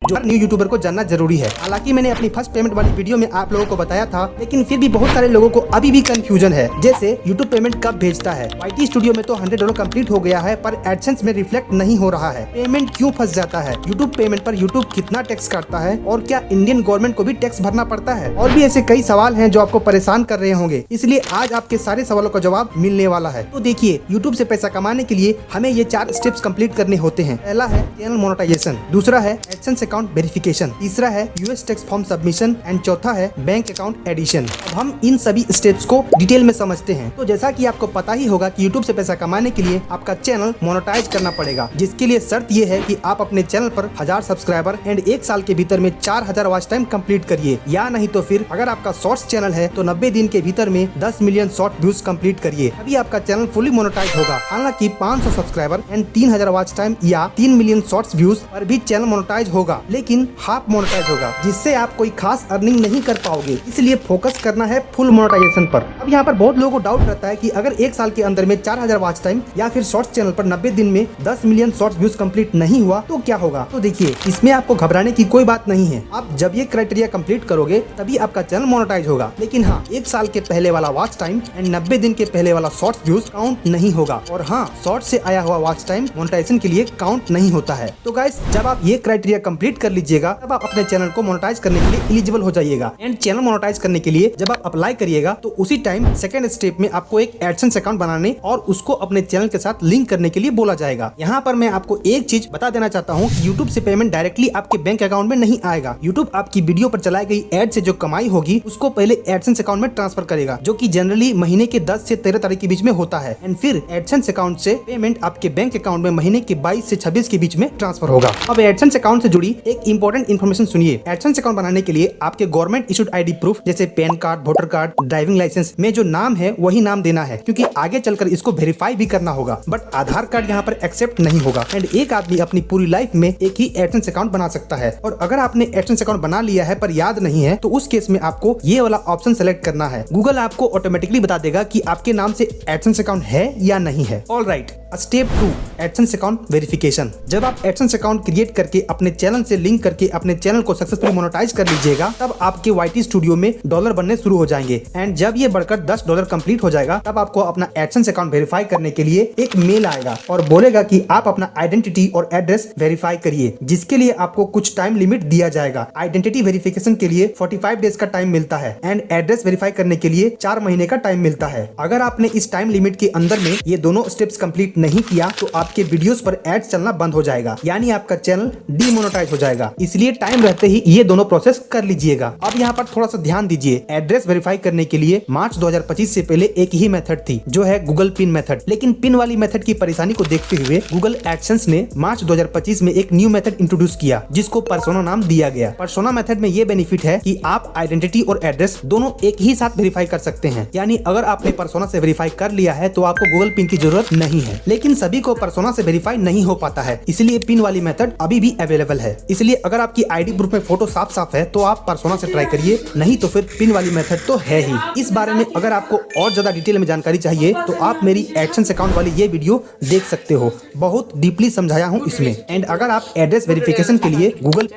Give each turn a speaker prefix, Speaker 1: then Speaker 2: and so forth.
Speaker 1: जो हर new YouTuber को जानना जरूरी है। हालांकि मैंने अपनी फर्स्ट पेमेंट वाली वीडियो में आप लोगों को बताया था, लेकिन फिर भी बहुत सारे लोगों को अभी भी कंफ्यूजन है। जैसे यूट्यूब पेमेंट कब भेजता है। YT स्टूडियो में तो $100 कंप्लीट हो गया है, पर एडसेंस में रिफ्लेक्ट नहीं हो रहा है। पेमेंट क्यों फंस जाता है। यूट्यूब पेमेंट पर यूट्यूब कितना टैक्स काटता है, और क्या इंडियन गवर्नमेंट को भी टैक्स भरना पड़ता है। और भी ऐसे कई सवाल हैं जो आपको परेशान कर रहे होंगे, इसलिए आज आपके सारे सवालों का जवाब मिलने वाला है। तो देखिए, यूट्यूब से पैसा कमाने के लिए हमें ये 4 स्टेप्स कंप्लीट करने होते हैं। पहला है चैनल मोनेटाइजेशन, दूसरा है एडसेंस अकाउंट वेरिफिकेशन, तीसरा है US tax form submission and चौथा है बैंक अकाउंट एडिशन। अब हम इन सभी स्टेप्स को डिटेल में समझते हैं। तो जैसा कि आपको पता ही होगा कि यूट्यूब से पैसा कमाने के लिए आपका चैनल मोनेटाइज करना पड़ेगा, जिसके लिए शर्त ये है कि आप अपने चैनल पर 1000 सब्सक्राइबर एंड 1 साल के भीतर में 4000 वॉच टाइम कंप्लीट करिए, या नहीं तो फिर अगर आपका शॉर्ट्स चैनल है तो 90 दिन के भीतर में 10 मिलियन शॉर्ट व्यूज कंप्लीट करिए, अभी आपका चैनल फुली मोनेटाइज होगा। हालांकि 500 सब्सक्राइबर एंड 3000 वॉच टाइम या 3 मिलियन शॉर्ट्स व्यूज पर भी चैनल मोनेटाइज होगा, लेकिन हाफ मोनेटाइज होगा, जिससे आप कोई खास अर्निंग नहीं कर पाओगे। इसलिए फोकस करना है फुल मोनेटाइजेशन पर। अब यहाँ पर बहुत लोगों को डाउट रहता है कि अगर 1 साल के अंदर में 4000 वॉच टाइम या फिर शॉर्ट्स चैनल पर 90 दिन में 10 मिलियन शॉर्ट्स व्यूज कंप्लीट नहीं हुआ तो क्या होगा। तो देखिए, इसमें आपको घबराने की कोई बात नहीं है। आप जब ये क्राइटेरिया कंप्लीट करोगे तभी आपका चैनल मोनेटाइज होगा। लेकिन हाँ, 1 साल के पहले वाला वॉच टाइम एंड 90 दिन के पहले वाला शॉर्ट्स व्यूज काउंट नहीं होगा। और हाँ, शॉर्ट से आया हुआ वॉच टाइम मोनेटाइजेशन के लिए काउंट नहीं होता है। तो गाइस, जब आप ये क्राइटेरिया कंप्लीट कर लीजिएगा तब आप अपने चैनल को मोनेटाइज करने के लिए एलिजिबल हो जाइएगा। एंड चैनल मोनेटाइज करने के लिए जब आप अप्लाई करिएगा तो उसी टाइम सेकंड स्टेप में आपको एक एडसेंस अकाउंट बनाने और उसको अपने चैनल के साथ लिंक करने के लिए बोला जाएगा। यहाँ पर मैं आपको एक चीज बता देना चाहता हूँ कि यूट्यूब से पेमेंट डायरेक्टली आपके बैंक अकाउंट में नहीं आएगा। यूट्यूब आपकी वीडियो पर चलाई गई एड से जो कमाई होगी उसको पहले एडसेंस अकाउंट में ट्रांसफर करेगा, जो कि जनरली महीने के 10 से 13 तारीख के बीच में होता है। एंड फिर एडसेंस अकाउंट से पेमेंट आपके बैंक अकाउंट में महीने के 22 से 26 के बीच में ट्रांसफर होगा। अब एडसेंस अकाउंट से जुड़ी एक इंपॉर्टेंट इन्फॉर्मेशन सुनिए। एडसेंस अकाउंट बनाने के लिए आपके गवर्नमेंट इशूड आईडी प्रूफ जैसे PAN card, voter card, driving licence में जो नाम है वही नाम देना है, क्योंकि आगे चलकर इसको वेरीफाई भी करना होगा। बट आधार कार्ड यहाँ पर एक्सेप्ट नहीं होगा। एंड एक आदमी अपनी पूरी लाइफ में एक ही एडसेंस अकाउंट बना सकता है। और अगर आपने एडसेंस अकाउंट बना लिया है पर याद नहीं है तो उस केस में आपको ये वाला ऑप्शन सेलेक्ट करना है। गूगल आपको ऑटोमेटिकली बता देगा कि आपके नाम से एडसेंस अकाउंट है या नहीं है। Alright, step 2, AdSense account verification. जब आप एडसेंस अकाउंट क्रिएट करके अपने चैनल से लिंक करके अपने चैनल को सक्सेसफुली मोनेटाइज कर लीजिएगा, तब आपके YT स्टूडियो में डॉलर बनने शुरू हो जाएंगे। एंड जब ये बढ़कर $10 कंप्लीट हो जाएगा तब आपको अपना एडसेंस अकाउंट वेरीफाई करने के लिए एक मेल आएगा और बोलेगा कि आप अपना आइडेंटिटी और एड्रेस वेरीफाई करिए, जिसके लिए आपको कुछ टाइम लिमिट दिया जाएगा। आइडेंटिटी वेरिफिकेशन के लिए 45 डेज का टाइम मिलता है एंड एड्रेस वेरीफाई करने के लिए 4 महीने का टाइम मिलता है। अगर आपने इस टाइम लिमिट के अंदर में ये दोनों स्टेप्स कंप्लीट नहीं किया तो आपके वीडियोस पर एड्स चलना बंद हो जाएगा, यानी आपका चैनल डीमोनेटाइज हो जाएगा। इसलिए टाइम रहते ही ये दोनों प्रोसेस कर लीजिएगा। अब यहाँ पर थोड़ा सा ध्यान दीजिए। एड्रेस वेरीफाई करने के लिए मार्च 2025 से पहले एक ही मेथड थी, जो है गूगल पिन मेथड। लेकिन पिन वाली मेथड की परेशानी को देखते हुए गूगल एडसेंस ने मार्च 2025 में एक न्यू मेथड इंट्रोड्यूस किया, जिसको पर्सोना नाम दिया गया। पर्सोना मेथड में ये बेनिफिट है कि आप आइडेंटिटी और एड्रेस दोनों एक ही साथ वेरीफाई कर सकते हैं। यानी अगर आपने पर्सोना से वेरीफाई कर लिया है तो आपको गूगल पिन की जरूरत नहीं है। लेकिन सभी को पर्सोना से वेरीफाई नहीं हो पाता है, इसलिए पिन वाली मेथड अभी भी अवेलेबल है। इसलिए अगर आपकी आईडी प्रूफ में फोटो साफ साफ है तो आप पर्सोना से ट्राई करिए, नहीं तो फिर पिन वाली मेथड तो है ही। इस बारे में अगर आपको और ज्यादा डिटेल में जानकारी चाहिए तो आप मेरी एडसेंस अकाउंट वाली ये वीडियो देख सकते हो। बहुत डीपली समझाया हूँ इसमें। एंड अगर आप एड्रेस वेरिफिकेशन के लिए गूगल